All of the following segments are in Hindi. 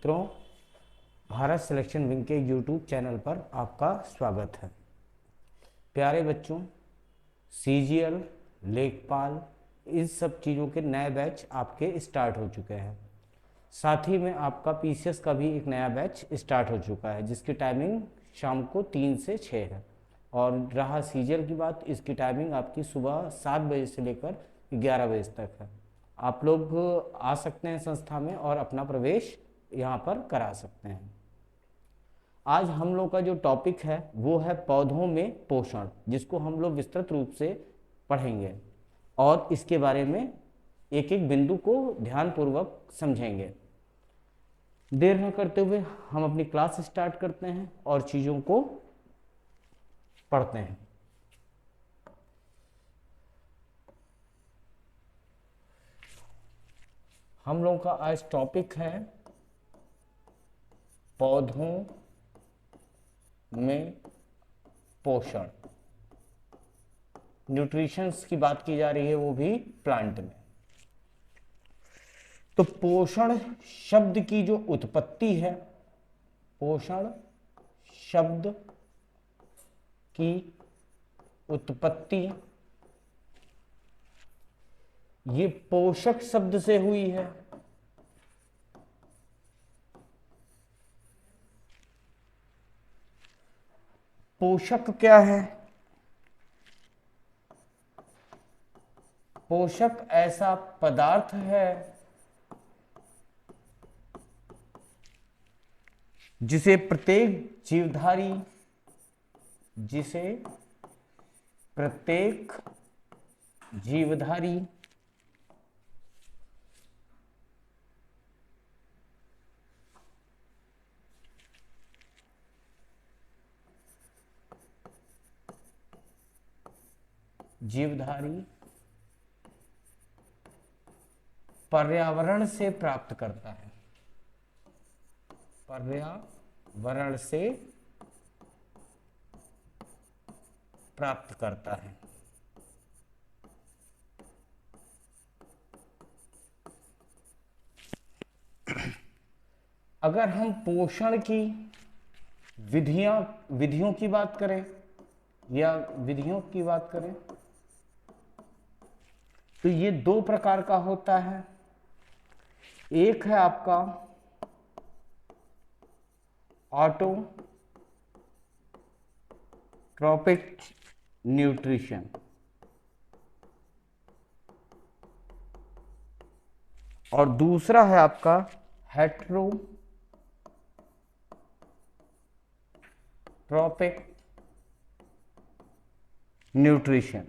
मित्रों, भारत सिलेक्शन विंग के यूट्यूब चैनल पर आपका स्वागत है। प्यारे बच्चों, सीजीएल, लेखपाल, इन सब चीज़ों के नए बैच आपके स्टार्ट हो चुके हैं। साथ ही में आपका पीसीएस का भी एक नया बैच स्टार्ट हो चुका है, जिसकी टाइमिंग शाम को 3 से 6 है। और रहा सीजीएल की बात, इसकी टाइमिंग आपकी सुबह 7 बजे से लेकर 11 बजे तक है। आप लोग आ सकते हैं संस्था में और अपना प्रवेश यहाँ पर करा सकते हैं। आज हम लोग का जो टॉपिक है वो है पौधों में पोषण, जिसको हम लोग विस्तृत रूप से पढ़ेंगे और इसके बारे में एक एक बिंदु को ध्यानपूर्वक समझेंगे। देर न करते हुए हम अपनी क्लास स्टार्ट करते हैं और चीज़ों को पढ़ते हैं। हम लोगों का आज टॉपिक है पौधों में पोषण। न्यूट्रिशंस की बात की जा रही है, वो भी प्लांट में। तो पोषण शब्द की जो उत्पत्ति है, पोषण शब्द की उत्पत्ति ये पोषक शब्द से हुई है। पोषक क्या है? पोषक ऐसा पदार्थ है जिसे प्रत्येक जीवधारी पर्यावरण से प्राप्त करता है। पर्यावरण से प्राप्त करता है। अगर हम पोषण की विधियों की बात करें तो ये दो प्रकार का होता है। एक है आपका ऑटोट्रॉपिक न्यूट्रिशन और दूसरा है आपका हेट्रोट्रॉपिक न्यूट्रिशन।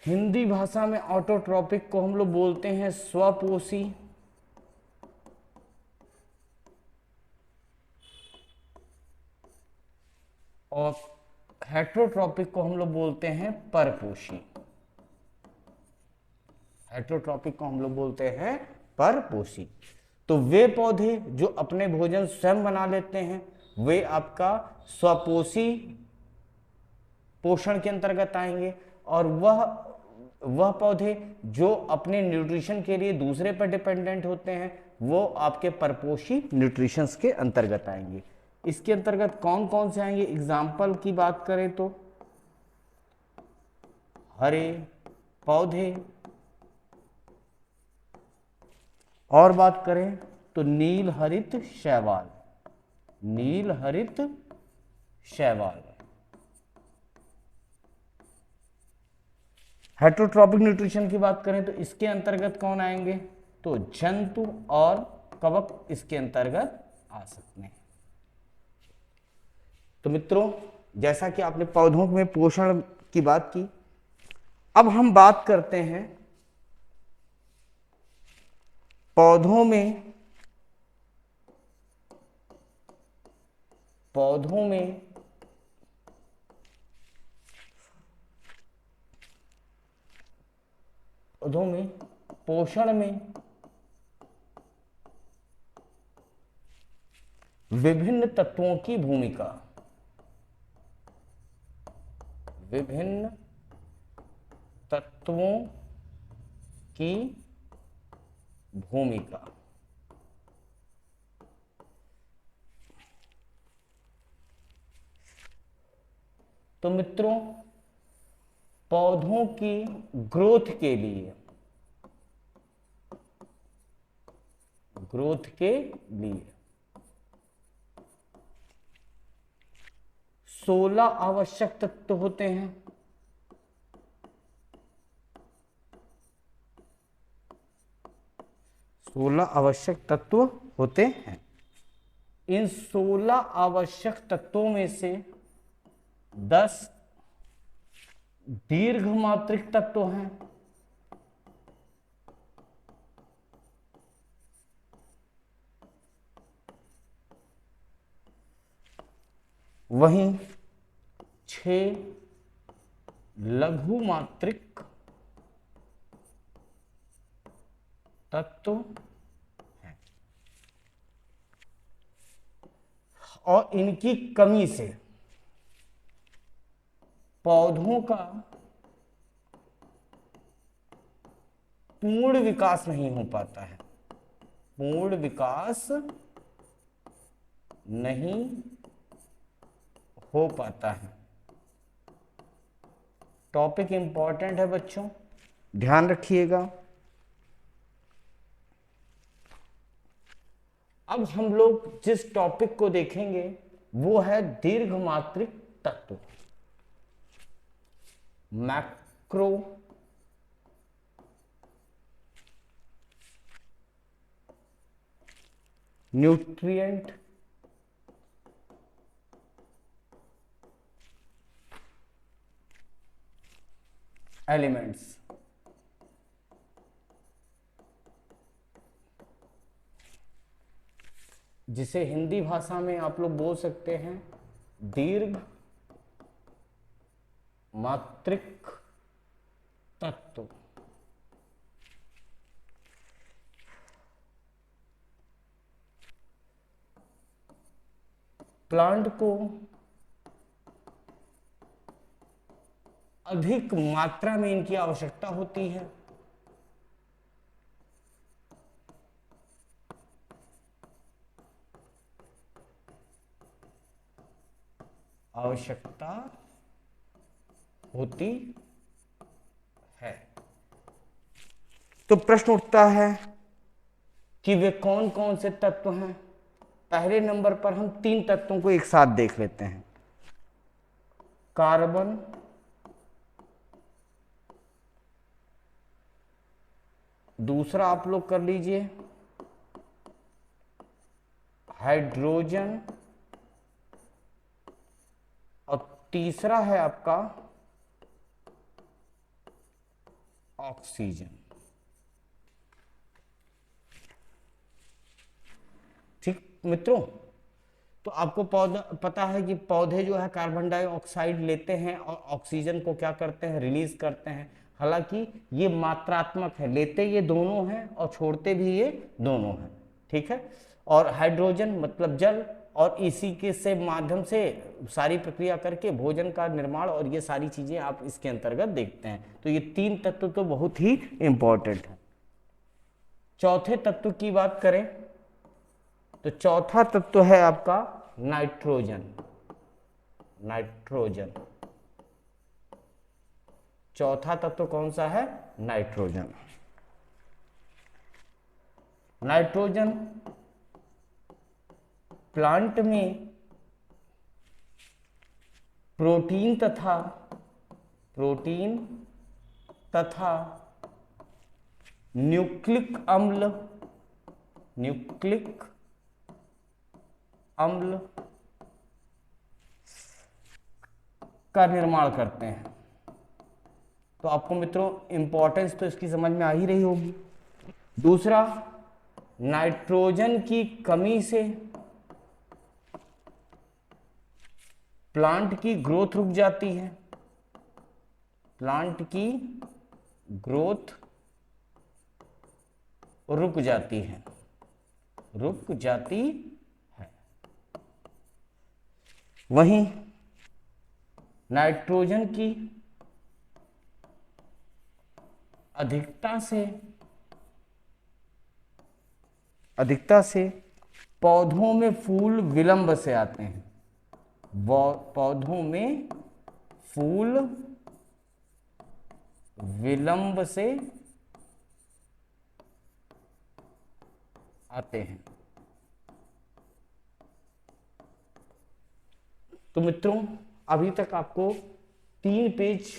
हिंदी भाषा में ऑटोट्रॉपिक को हम लोग बोलते हैं स्वपोषी, और हेट्रोट्रॉपिक को हम लोग बोलते हैं परपोषी। परपोषी। तो वे पौधे जो अपने भोजन स्वयं बना लेते हैं वे आपका स्वपोषी पोषण के अंतर्गत आएंगे, और वह पौधे जो अपने न्यूट्रिशन के लिए दूसरे पर डिपेंडेंट होते हैं वो आपके परपोषी न्यूट्रिशंस के अंतर्गत आएंगे। इसके अंतर्गत कौन कौन से आएंगे? एग्जाम्पल की बात करें तो हरे पौधे, और बात करें तो नील हरित शैवाल। हेट्रोट्रॉपिक न्यूट्रिशन की बात करें तो इसके अंतर्गत कौन आएंगे? तो जंतु और कवक इसके अंतर्गत आ सकते हैं। तो मित्रों, जैसा कि आपने पौधों में पोषण की बात की, अब हम बात करते हैं पौधों में पोषण में विभिन्न तत्वों की भूमिका। विभिन्न तत्वों की भूमिका। तो मित्रों, पौधों की ग्रोथ के लिए, ग्रोथ के लिए 16 आवश्यक तत्व होते हैं। 16 आवश्यक तत्व होते हैं। इन 16 आवश्यक तत्वों में से 10 दीर्घ मात्रिक तत्व हैं, वहीं 6 लघु मात्रिक तत्व हैं। और इनकी कमी से पौधों का पूर्ण विकास नहीं हो पाता है, पूर्ण विकास नहीं हो पाता है। टॉपिक इंपॉर्टेंट है बच्चों, ध्यान रखिएगा। अब हम लोग जिस टॉपिक को देखेंगे वो है दीर्घ मात्रिक तत्व, मैक्रो न्यूट्रिएंट एलिमेंट्स। जिसे हिंदी भाषा में आप लोग बोल सकते हैं दीर्घ मात्रिक तत्व। प्लांट को अधिक मात्रा में इनकी आवश्यकता होती है, आवश्यकता होती है। तो प्रश्न उठता है कि वे कौन कौन से तत्व हैं। पहले नंबर पर हम 3 तत्वों को एक साथ देख लेते हैं। कार्बन, दूसरा आप लोग कर लीजिए हाइड्रोजन, और तीसरा है आपका ऑक्सीजन। ठीक मित्रों, तो आपको पौधा पता है कि पौधे जो है कार्बन डाइऑक्साइड लेते हैं और ऑक्सीजन को क्या करते हैं, रिलीज करते हैं। हालांकि ये मात्रात्मक है, लेते ये दोनों हैं और छोड़ते भी ये दोनों हैं। ठीक है। और हाइड्रोजन मतलब जल, और इसी के से माध्यम से सारी प्रक्रिया करके भोजन का निर्माण और ये सारी चीजें आप इसके अंतर्गत देखते हैं। तो ये 3 तत्व तो बहुत ही इंपॉर्टेंट है। चौथे तत्व की बात करें तो चौथा तत्व है आपका नाइट्रोजन। नाइट्रोजन, चौथा तत्व कौन सा है? नाइट्रोजन। नाइट्रोजन प्लांट में प्रोटीन तथा न्यूक्लिक अम्ल का निर्माण करते हैं। तो आपको मित्रों इंपॉर्टेंस तो इसकी समझ में आ ही रही होगी। दूसरा, नाइट्रोजन की कमी से प्लांट की ग्रोथ रुक जाती है। प्लांट की ग्रोथ रुक जाती है, रुक जाती है। वहीं नाइट्रोजन की अधिकता से पौधों में फूल विलंब से आते हैं। पौधों में फूल विलंब से आते हैं। तो मित्रों, अभी तक आपको 3 पेज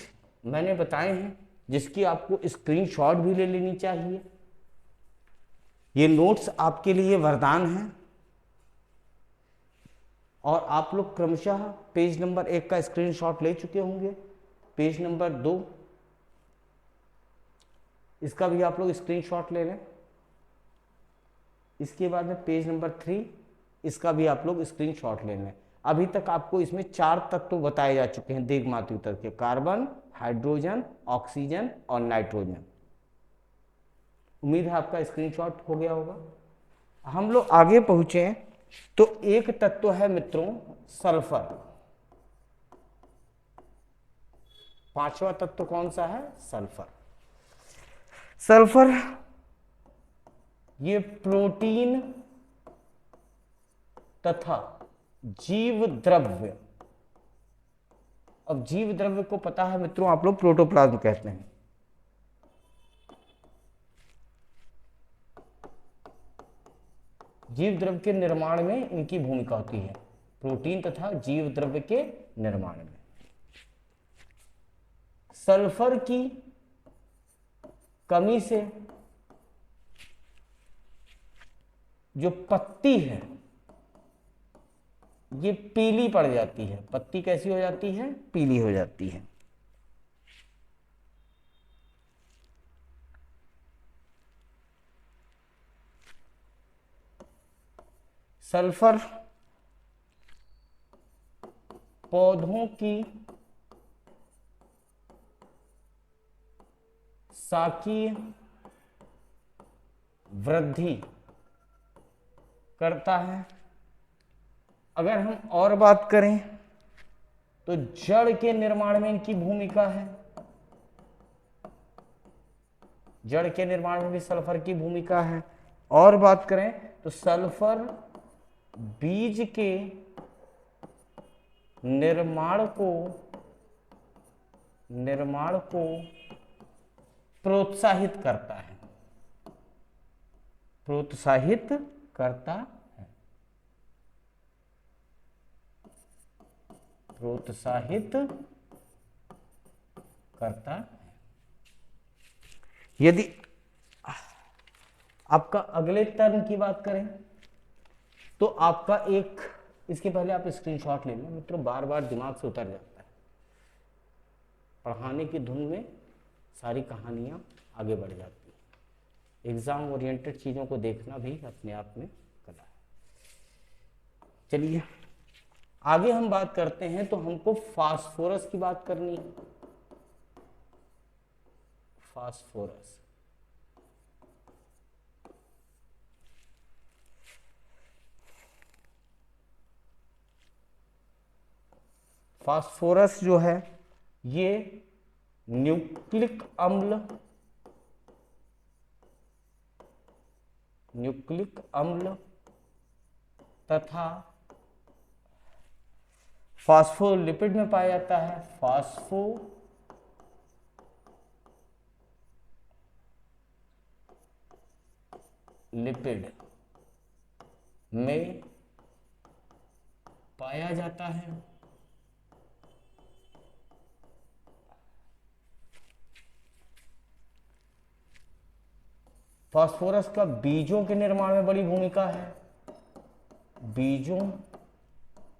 मैंने बताए हैं, जिसकी आपको स्क्रीनशॉट भी ले लेनी चाहिए। ये नोट्स आपके लिए वरदान हैं और आप लोग क्रमशः पेज नंबर 1 का स्क्रीनशॉट ले चुके होंगे। पेज नंबर 2 इसका भी आप लोग स्क्रीनशॉट ले लें। इसके बाद में पेज नंबर 3 इसका भी आप लोग स्क्रीनशॉट ले लें। अभी तक आपको इसमें 4 तत्व बताए जा चुके हैं दीर्घ मात्रिक तत्व के, कार्बन, हाइड्रोजन, ऑक्सीजन और नाइट्रोजन। उम्मीद है आपका स्क्रीनशॉट हो गया होगा। हम लोग आगे पहुंचे तो एक तत्व है मित्रों सल्फर। 5वां तत्व कौन सा है? सल्फर। सल्फर ये प्रोटीन तथा जीव द्रव्य, अब जीव द्रव्य को पता है मित्रों आप लोग प्रोटोप्लाज्म कहते हैं। जीव द्रव्य के निर्माण में इनकी भूमिका होती है, प्रोटीन तथा जीव द्रव्य के निर्माण में। सल्फर की कमी से जो पत्ती है ये पीली पड़ जाती है। पत्ती कैसी हो जाती है? पीली हो जाती है। सल्फर पौधों की साकीय वृद्धि करता है। अगर हम और बात करें तो जड़ के निर्माण में इनकी भूमिका है। जड़ के निर्माण में भी सल्फर की भूमिका है। और बात करें तो सल्फर बीज के निर्माण को प्रोत्साहित करता है। प्रोत्साहित करता है। प्रोत्साहित करता है। यदि आपका अगले टर्म की बात करें तो आपका एक, इसके पहले आप स्क्रीनशॉट ले लें मित्रों, बार बार दिमाग से उतर जाता है। पढ़ाने की धुन में सारी कहानियां आगे बढ़ जाती है। एग्जाम ओरिएंटेड चीजों को देखना भी अपने आप में कला है। चलिए आगे हम बात करते हैं। तो हमको फास्फोरस की बात करनी है। फास्फोरस फास्फोरस जो है ये न्यूक्लिक अम्ल तथा फास्फोलिपिड में पाया जाता है। फास्फोलिपिड में पाया जाता है। फास्फोरस का बीजों के निर्माण में बड़ी भूमिका है। बीजों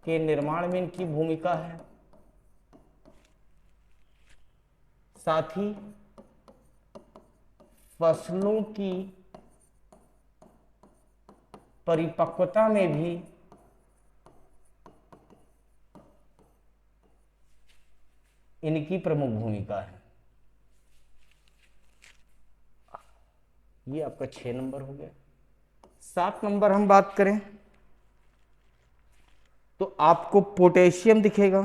के निर्माण में इनकी भूमिका है। साथ ही फसलों की परिपक्वता में भी इनकी प्रमुख भूमिका है। ये आपका 6 नंबर हो गया। 7 नंबर हम बात करें तो आपको पोटेशियम दिखेगा।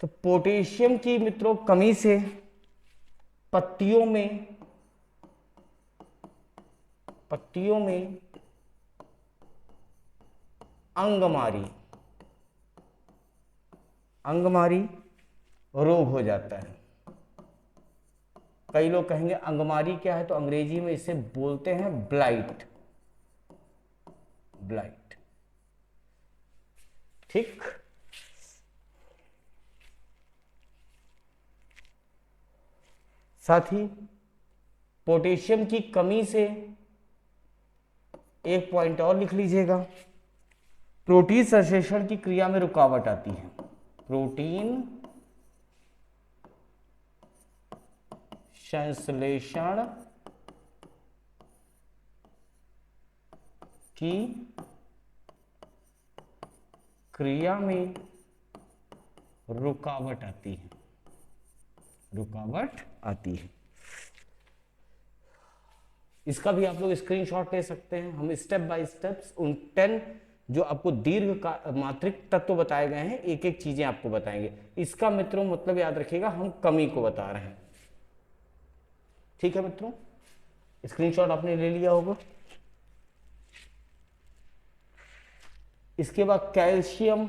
तो पोटेशियम की मित्रों कमी से पत्तियों में अंगमारी रोग हो जाता है। कई लोग कहेंगे अंगमारी क्या है, तो अंग्रेजी में इसे बोलते हैं ब्लाइट। ठीक। साथ ही पोटेशियम की कमी से एक पॉइंट और लिख लीजिएगा, प्रोटीन संश्लेषण की क्रिया में रुकावट आती है। प्रोटीन संश्लेषण की क्रिया में रुकावट आती है। इसका भी आप लोग स्क्रीनशॉट ले सकते हैं। हम स्टेप बाय स्टेप उन 10 जो आपको दीर्घ का मात्रिक तत्व बताए गए हैं, एक एक चीजें आपको बताएंगे। इसका मित्रों मतलब याद रखिएगा, हम कमी को बता रहे हैं। ठीक है मित्रों, स्क्रीनशॉट आपने ले लिया होगा। इसके बाद कैल्शियम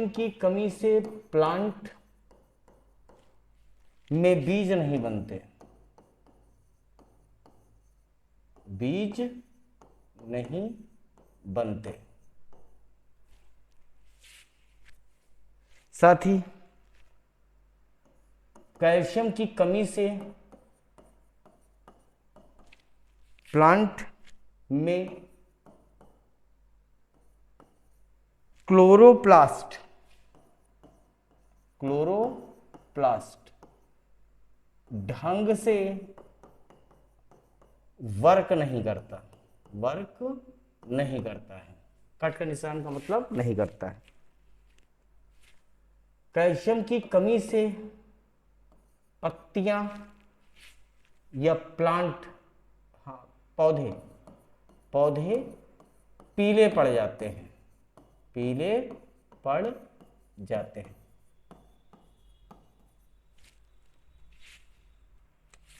की कमी से प्लांट में बीज नहीं बनते। साथ ही कैल्शियम की कमी से प्लांट में क्लोरोप्लास्ट ढंग से वर्क नहीं करता है। कट का निशान का मतलब नहीं करता है। कैल्शियम की कमी से पत्तियां या प्लांट, पौधे पीले पड़ जाते हैं।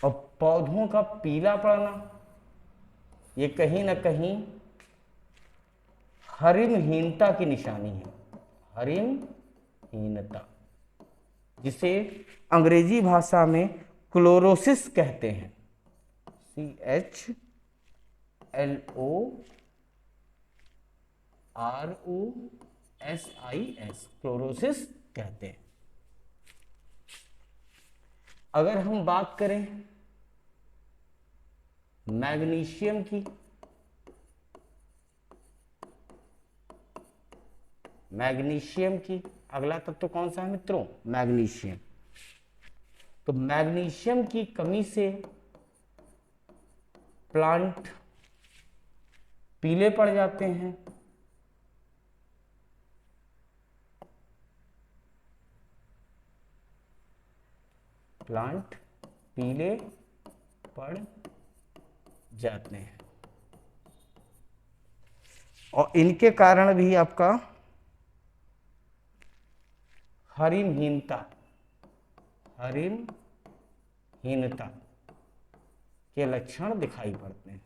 और पौधों का पीला पड़ना ये कहीं ना कहीं हरिमहीनता की निशानी है। हरिमहीनता, जिसे अंग्रेजी भाषा में क्लोरोसिस कहते हैं। CHLOROSIS, क्लोरोसिस कहते हैं। अगर हम बात करें मैग्नीशियम की, अगला तत्व कौन सा है मित्रों? मैग्नीशियम। तो मैग्नीशियम की कमी से प्लांट पीले पड़ जाते हैं। और इनके कारण भी आपका हरिमहीनता के लक्षण दिखाई पड़ते हैं।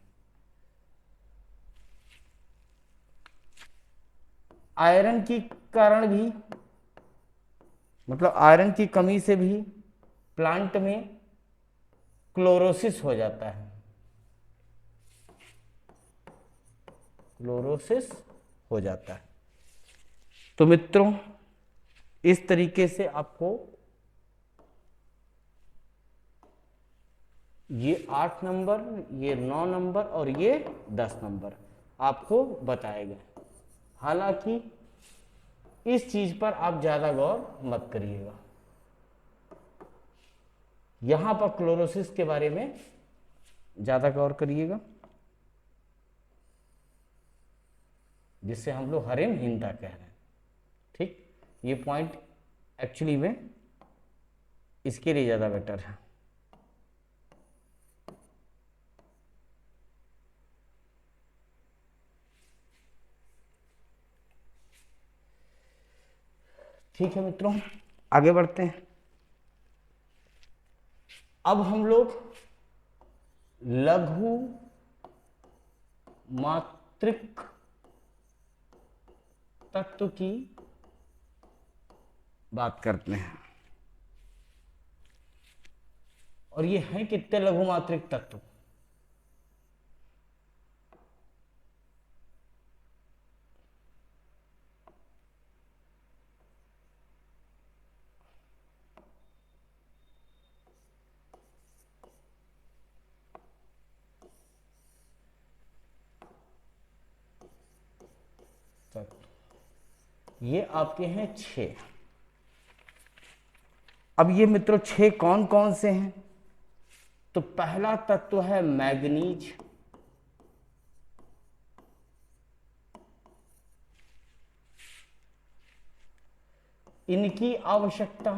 आयरन की कारण भी, मतलब आयरन की कमी से भी प्लांट में क्लोरोसिस हो जाता है। तो मित्रों, इस तरीके से आपको ये 8 नंबर, ये 9 नंबर और ये 10 नंबर आपको बताए गए। हालांकि इस चीज पर आप ज्यादा गौर मत करिएगा। यहां पर क्लोरोसिस के बारे में ज्यादा गौर करिएगा, जिससे हम लोग हरिमहीनता कह रहे हैं। ठीक, ये पॉइंट एक्चुअली में इसके लिए ज्यादा बेटर है। ठीक है मित्रों, आगे बढ़ते हैं। अब हम लोग लघु मात्रिक तत्व की बात करते हैं। और ये हैं कितने लघु मात्रिक तत्व? तत्व ये आपके हैं 6। अब ये मित्रों 6 कौन कौन से हैं? तो पहला तत्व है मैग्नीज, इनकी आवश्यकता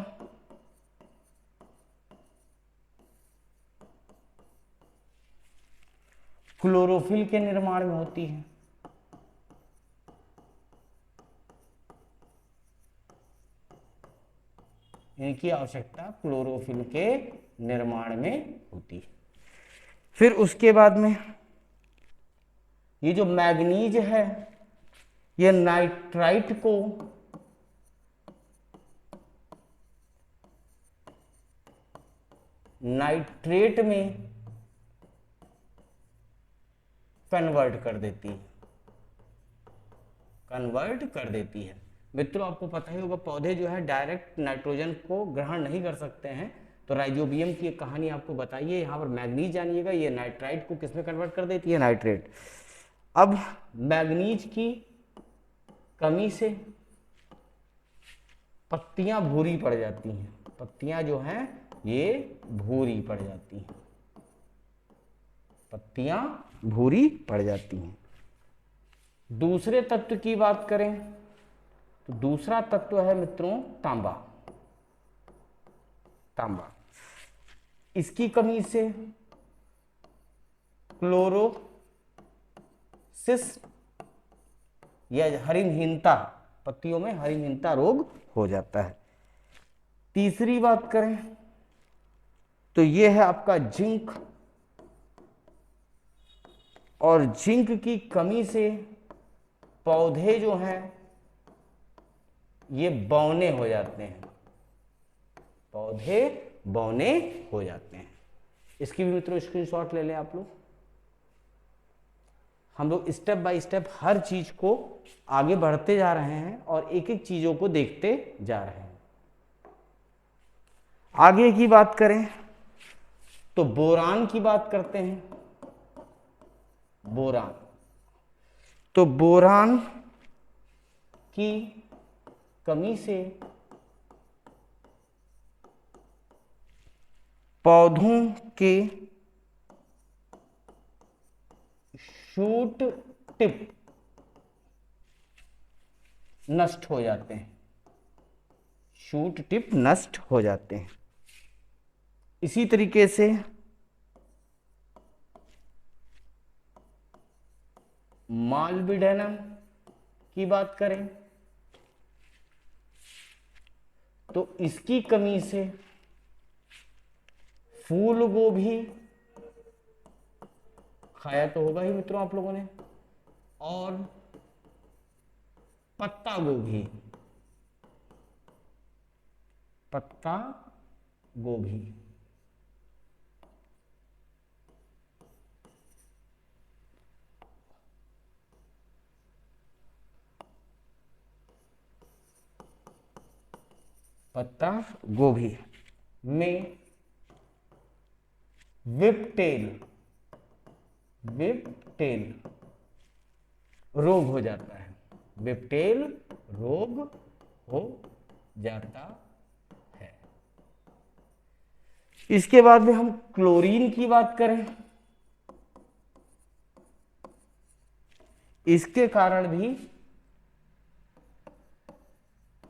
क्लोरोफिल के निर्माण में होती है। इनकी आवश्यकता क्लोरोफिल के निर्माण में होती है। फिर उसके बाद में ये जो मैग्नीज है, ये नाइट्राइट को नाइट्रेट में कन्वर्ट कर देती है, कन्वर्ट कर देती है। मित्रों आपको पता ही होगा, पौधे जो है डायरेक्ट नाइट्रोजन को ग्रहण नहीं कर सकते हैं, तो राइजोबियम की एक कहानी आपको बताइए। यहाँ पर मैग्नीज जानिएगा, ये नाइट्राइट को किसमें कन्वर्ट कर देती है? नाइट्रेट। अब मैग्नीज की कमी से पत्तियां भूरी पड़ जाती हैं, पत्तियां जो हैं ये भूरी पड़ जाती हैं, पत्तियां भूरी पड़ जाती हैं। दूसरे तत्व की बात करें तो दूसरा तत्व है मित्रों तांबा। तांबा, इसकी कमी से क्लोरोसिस या हरितहीनता, पत्तियों में हरितहीनता रोग हो जाता है। तीसरी बात करें तो यह है आपका जिंक, और जिंक की कमी से पौधे जो हैं ये बौने हो जाते हैं, पौधे बौने हो जाते हैं। इसकी भी मित्रों स्क्रीनशॉट ले लें आप लोग। हम लोग स्टेप बाय स्टेप हर चीज को आगे बढ़ते जा रहे हैं और एक एक चीजों को देखते जा रहे हैं। आगे की बात करें तो बोरान की बात करते हैं। बोरान, तो बोरान की कमी से पौधों के शूट टिप नष्ट हो जाते हैं, शूट टिप नष्ट हो जाते हैं। इसी तरीके से मॉलिब्डेनम की बात करें तो इसकी कमी से फूल गोभी, खाया तो होगा ही मित्रों आप लोगों ने, और पत्ता गोभी, पत्ता गोभी, पत्ता गोभी में विपटेल, विपटेल रोग हो जाता है, विपटेल रोग हो जाता है। इसके बाद में हम क्लोरीन की बात करें, इसके कारण भी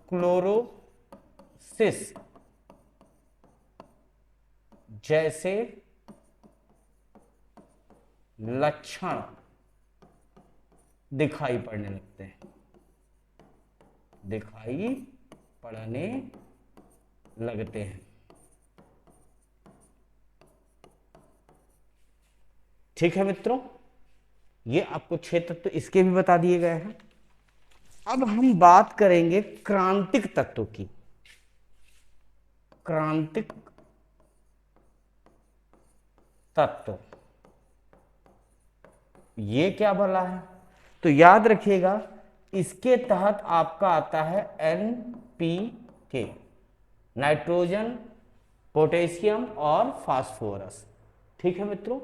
क्लोरोसिस जैसे लक्षण दिखाई पड़ने लगते हैं, दिखाई पढ़ने लगते हैं। ठीक है मित्रों, ये आपको 6 तत्व इसके भी बता दिए गए हैं। अब हम बात करेंगे क्रांतिक तत्व की। क्रांतिक तत्व ये क्या भला है? तो याद रखिएगा, इसके तहत आपका आता है NPK, नाइट्रोजन, पोटेशियम और फास्फोरस। ठीक है मित्रों,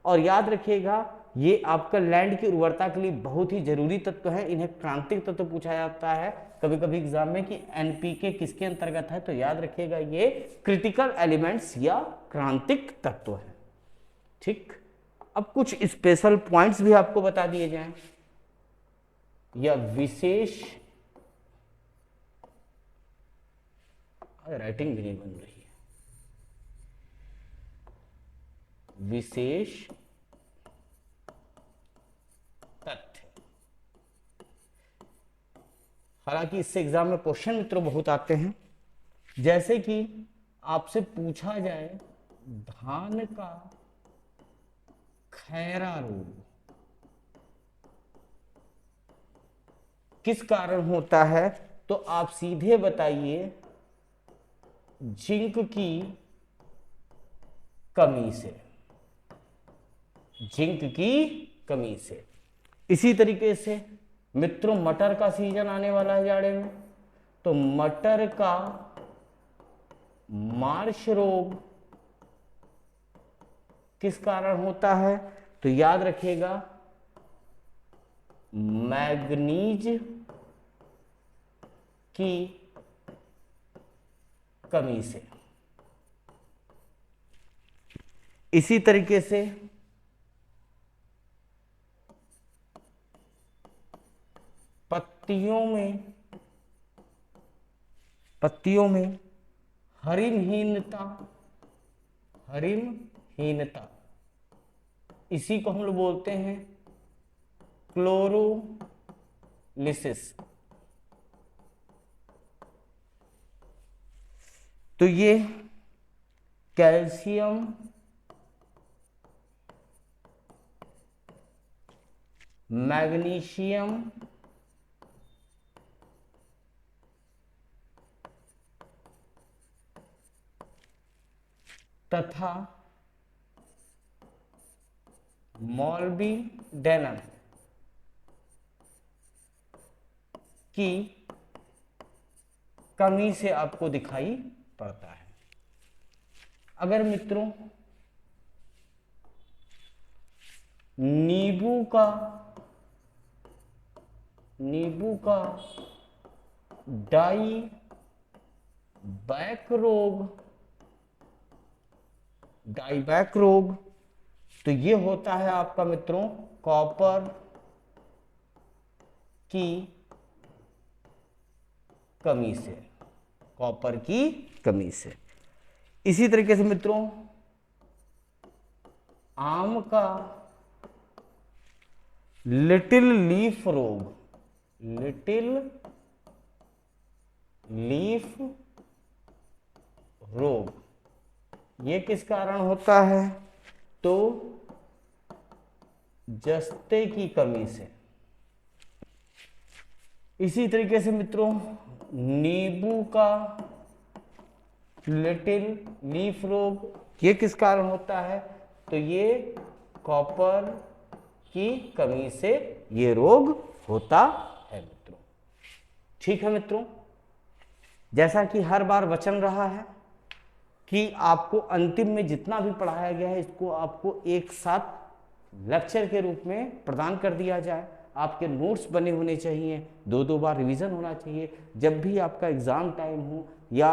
और याद रखिएगा ये आपका लैंड की उर्वरता के लिए बहुत ही जरूरी तत्व है। इन्हें क्रांतिक तत्व पूछा जाता है कभी कभी एग्जाम में कि NPK किसके अंतर्गत है, तो याद रखिएगा ये क्रिटिकल एलिमेंट्स या क्रांतिक तत्व है। ठीक, अब कुछ स्पेशल पॉइंट्स भी आपको बता दिए जाएं या विशेष, राइटिंग भी नहीं बन रही है, विशेष तथ्य। हालांकि इससे एग्जाम में क्वेश्चन मित्रों बहुत आते हैं, जैसे कि आपसे पूछा जाए धान का खैरा रोग किस कारण होता है, तो आप सीधे बताइए जिंक की कमी से, जिंक की कमी से। इसी तरीके से मित्रों मटर का सीजन आने वाला है जाड़े में, तो मटर का मार्श रोग किस कारण होता है, तो याद रखिएगा मैग्नीज की कमी से। इसी तरीके से पत्तियों में हरिमहीनता, हरिमहीनता, इसी को हम लोग बोलते हैं क्लोरोलिसिस। तो ये कैल्शियम मैग्नीशियम तथा मॉलिब्डेनम की कमी से आपको दिखाई पड़ता है। अगर मित्रों नींबू का डाईबैक रोग, तो ये होता है आपका मित्रों कॉपर की कमी से, कॉपर की कमी से। इसी तरीके से मित्रों आम का लिटिल लीफ रोग, लिटिल लीफ रोग, ये किस कारण होता है, तो जस्ते की कमी से। इसी तरीके से मित्रों नींबू का लिटिल लीफ रोग ये किस कारण होता है, तो ये कॉपर की कमी से ये रोग होता है मित्रों। ठीक है मित्रों, जैसा कि हर बार वचन रहा है कि आपको अंतिम में जितना भी पढ़ाया गया है इसको आपको एक साथ लेक्चर के रूप में प्रदान कर दिया जाए। आपके नोट्स बने होने चाहिए, 2-2 बार रिवीजन होना चाहिए। जब भी आपका एग्जाम टाइम हो या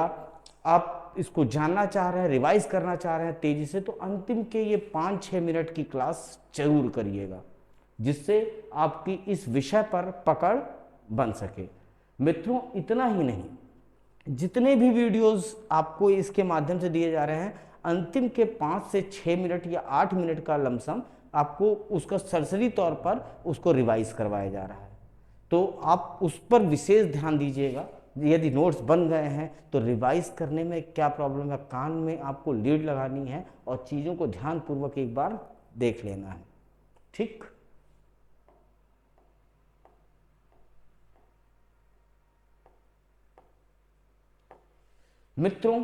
आप इसको जानना चाह रहे हैं, रिवाइज करना चाह रहे हैं तेजी से, तो अंतिम के ये 5-6 मिनट की क्लास जरूर करिएगा, जिससे आपकी इस विषय पर पकड़ बन सके। मित्रों इतना ही नहीं, जितने भी वीडियोस आपको इसके माध्यम से दिए जा रहे हैं, अंतिम के 5 से 6 मिनट या 8 मिनट का लमसम आपको उसका सरसरी तौर पर उसको रिवाइज करवाया जा रहा है। तो आप उस पर विशेष ध्यान दीजिएगा। यदि नोट्स बन गए हैं तो रिवाइज करने में क्या प्रॉब्लम है, कान में आपको लीड लगानी है और चीज़ों को ध्यानपूर्वक एक बार देख लेना है। ठीक, मित्रों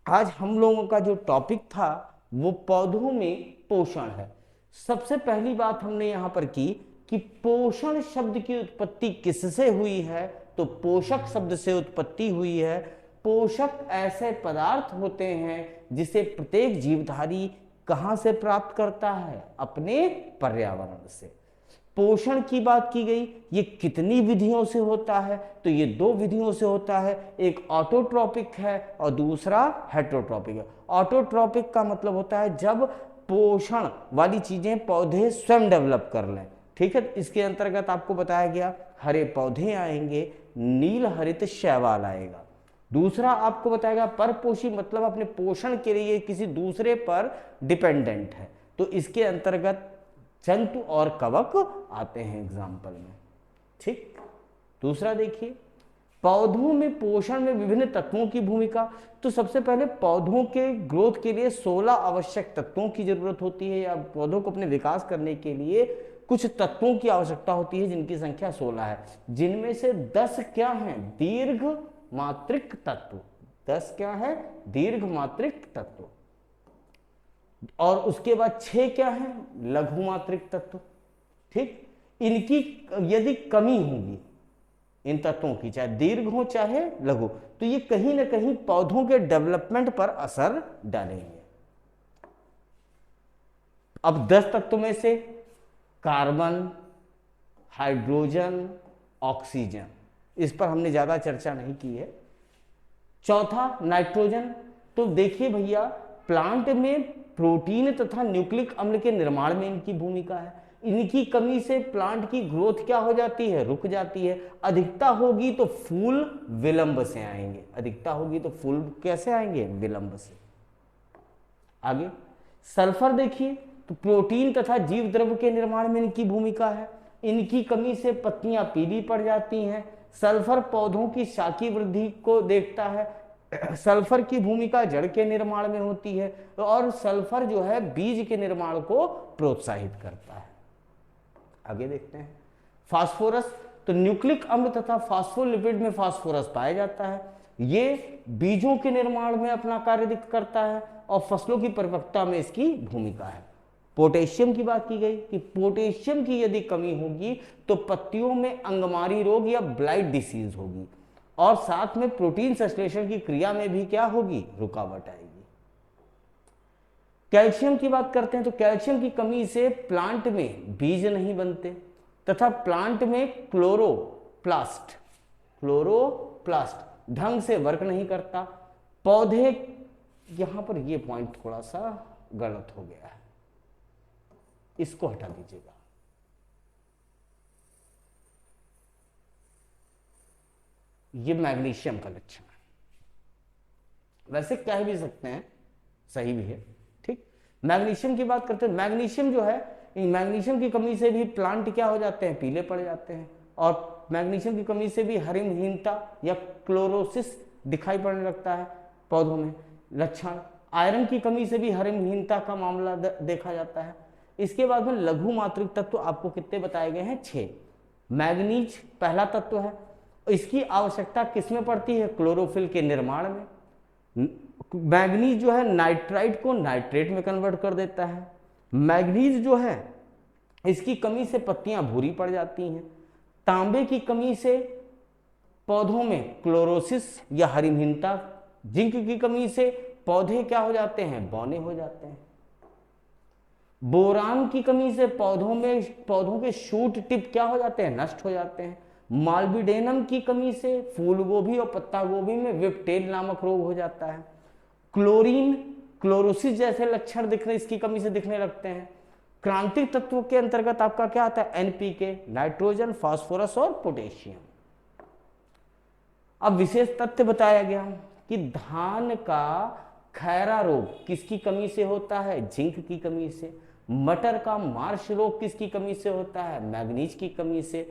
आज हम लोगों का जो टॉपिक था वो पौधों में पोषण है। सबसे पहली बात हमने यहां पर की कि पोषण शब्द की उत्पत्ति किससे हुई है, तो पोषक शब्द से उत्पत्ति हुई है। पोषक ऐसे पदार्थ होते हैं जिसे प्रत्येक जीवधारी कहां से प्राप्त करता है, अपने पर्यावरण से। पोषण की बात की गई, ये कितनी विधियों से होता है, तो ये 2 विधियों से होता है, एक ऑटोट्रॉपिक है और दूसरा हेटरोट्रॉपिक है। ऑटोट्रॉपिक का मतलब होता है जब पोषण वाली चीजें पौधे स्वयं डेवलप कर लें। ठीक है, इसके अंतर्गत आपको बताया गया हरे पौधे आएंगे, नील हरित शैवाल आएगा। दूसरा आपको बताएगा परपोषी, मतलब अपने पोषण के लिए किसी दूसरे पर डिपेंडेंट है, तो इसके अंतर्गत जंतु और कवक आते हैं एग्जाम्पल में। ठीक, दूसरा देखिए पौधों में पोषण में विभिन्न तत्वों की भूमिका। तो सबसे पहले पौधों के ग्रोथ के लिए 16 आवश्यक तत्वों की जरूरत होती है, या पौधों को अपने विकास करने के लिए कुछ तत्वों की आवश्यकता होती है जिनकी संख्या 16 है, जिनमें से 10 क्या हैं, दीर्घ मात्रिक तत्व। 10 क्या है, दीर्घ मात्रिक तत्व, और उसके बाद 6 क्या है, लघु मात्रिक तत्व। ठीक, इनकी यदि कमी होगी इन तत्वों की, चाहे दीर्घ हो चाहे लघु, तो ये कहीं ना कहीं पौधों के डेवलपमेंट पर असर डालेंगे। अब 10 तत्वों में से कार्बन, हाइड्रोजन, ऑक्सीजन, इस पर हमने ज्यादा चर्चा नहीं की है। चौथा नाइट्रोजन। तो देखिए भैया, प्लांट में प्रोटीन तथा न्यूक्लिक अम्ल के निर्माण में इनकी भूमिका है। इनकी कमी से प्लांट की ग्रोथ क्या हो जाती है, रुक जाती है। अधिकता होगी तो फूल विलंब से आएंगे, अधिकता होगी तो फूल कैसे आएंगे, विलंब से। आगे सल्फर देखिए, तो प्रोटीन तथा जीव द्रव्य के निर्माण में इनकी भूमिका है। इनकी कमी से पत्तियां पीली पड़ जाती हैं। सल्फर पौधों की शाखी वृद्धि को देखता है। सल्फर की भूमिका जड़ के निर्माण में होती है, और सल्फर जो है बीज के निर्माण को प्रोत्साहित करता है। आगे देखते हैं फास्फोरस। तो न्यूक्लिक अम्ल तथा फास्फोलिपिड में फास्फोरस पाया जाता है। ये बीजों के निर्माण में अपना कार्य करता है और फसलों की परिपक्वता में इसकी भूमिका है। पोटेशियम की बात की गई कि पोटेशियम की यदि कमी होगी तो पत्तियों में अंगमारी रोग या ब्लाइट डिसीज होगी, और साथ में प्रोटीन संश्लेषण की क्रिया में भी क्या होगी, रुकावट आएगी। कैल्शियम की बात करते हैं, तो कैल्शियम की कमी से प्लांट में बीज नहीं बनते तथा प्लांट में क्लोरोप्लास्ट ढंग से वर्क नहीं करता। पौधे, यहां पर यह पॉइंट थोड़ा सा गलत हो गया है, इसको हटा दीजिएगा। ये मैग्नीशियम का लक्षण है, वैसे कह भी सकते हैं, सही भी है। ठीक, मैग्नीशियम की बात करते हैं। मैग्नीशियम जो है, मैग्नीशियम की कमी से भी प्लांट क्या हो जाते हैं, पीले पड़ जाते हैं, और मैग्नीशियम की कमी से भी हरिमहीनता या क्लोरोसिस दिखाई पड़ने लगता है पौधों में लक्षण। आयरन की कमी से भी हरिमहीनता का मामला देखा जाता है। इसके बाद में लघु मात्रिक तत्व आपको कितने बताए गए हैं, 6। मैग्नीज पहला तत्व है, इसकी आवश्यकता किसमें पड़ती है, क्लोरोफिल के निर्माण में। मैग्नीज जो है नाइट्राइट को नाइट्रेट में कन्वर्ट कर देता है। मैग्नीज जो है इसकी कमी से पत्तियां भूरी पड़ जाती हैं। तांबे की कमी से पौधों में क्लोरोसिस या हरिमहीनता। जिंक की कमी से पौधे क्या हो जाते हैं, बौने हो जाते हैं। बोरान की कमी से पौधों के शूट टिप क्या हो जाते हैं, नष्ट हो जाते हैं। माल्बिडेनम की कमी से फूल गोभी और पत्ता गोभी में विपटेल नामक रोग हो जाता है। क्लोरीन, क्लोरोसिस जैसे लक्षण इसकी कमी से दिखने लगते हैं। क्रांतिक तत्वों के अंतर्गत आपका क्या आता है, एनपीके, नाइट्रोजन, फास्फोरस और पोटेशियम। अब विशेष तथ्य बताया गया कि धान का खैरा रोग किसकी कमी से होता है, जिंक की कमी से। मटर का मार्श रोग किसकी कमी से होता है, मैग्नीज की कमी से।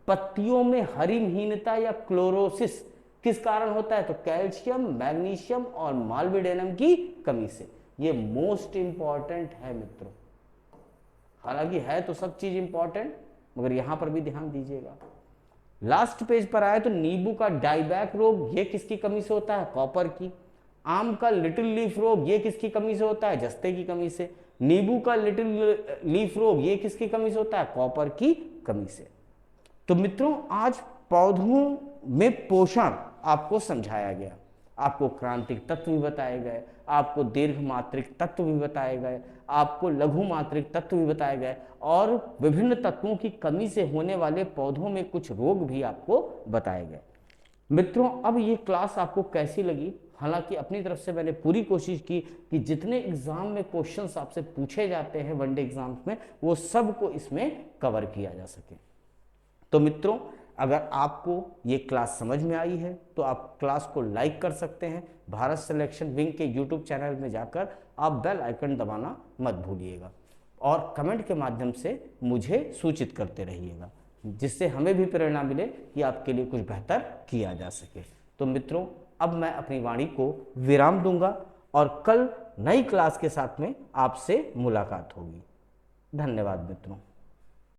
पत्तियों में हरिमहीनता या क्लोरोसिस किस कारण होता है? तो कैल्शियम, मैग्नीशियम और मॉलिब्डेनम की कमी से। ये मोस्ट इंपॉर्टेंट है मित्रों। हालांकि है तो सब चीज इंपॉर्टेंट, मगर यहां पर भी ध्यान दीजिएगा। लास्ट पेज पर आए तो नींबू का डाइबैक रोग, ये किसकी कमी से होता है? कॉपर की। आम का लिटिल लीफ रोग, ये किसकी कमी से होता है? जस्ते की कमी से। नींबू का लिटिल लीफ रोग, ये किसकी कमी से होता है? कॉपर की कमी से। तो मित्रों, आज पौधों में पोषण आपको समझाया गया, आपको क्रांतिक तत्व भी बताए गए, आपको दीर्घ मात्रिक तत्व भी बताए गए, आपको लघु मात्रिक तत्व भी बताए गए, और विभिन्न तत्वों की कमी से होने वाले पौधों में कुछ रोग भी आपको बताए गए। मित्रों, अब ये क्लास आपको कैसी लगी? हालांकि अपनी तरफ से मैंने पूरी कोशिश की कि जितने एग्जाम में क्वेश्चंस आपसे पूछे जाते हैं वनडे एग्जाम्स में, वो सब को इसमें कवर किया जा सके। तो मित्रों, अगर आपको ये क्लास समझ में आई है तो आप क्लास को लाइक कर सकते हैं। भारत सिलेक्शन विंग के यूट्यूब चैनल में जाकर आप बेल आइकन दबाना मत भूलिएगा, और कमेंट के माध्यम से मुझे सूचित करते रहिएगा, जिससे हमें भी प्रेरणा मिले कि आपके लिए कुछ बेहतर किया जा सके। तो मित्रों, अब मैं अपनी वाणी को विराम दूंगा और कल नई क्लास के साथ में आपसे मुलाकात होगी। धन्यवाद मित्रों।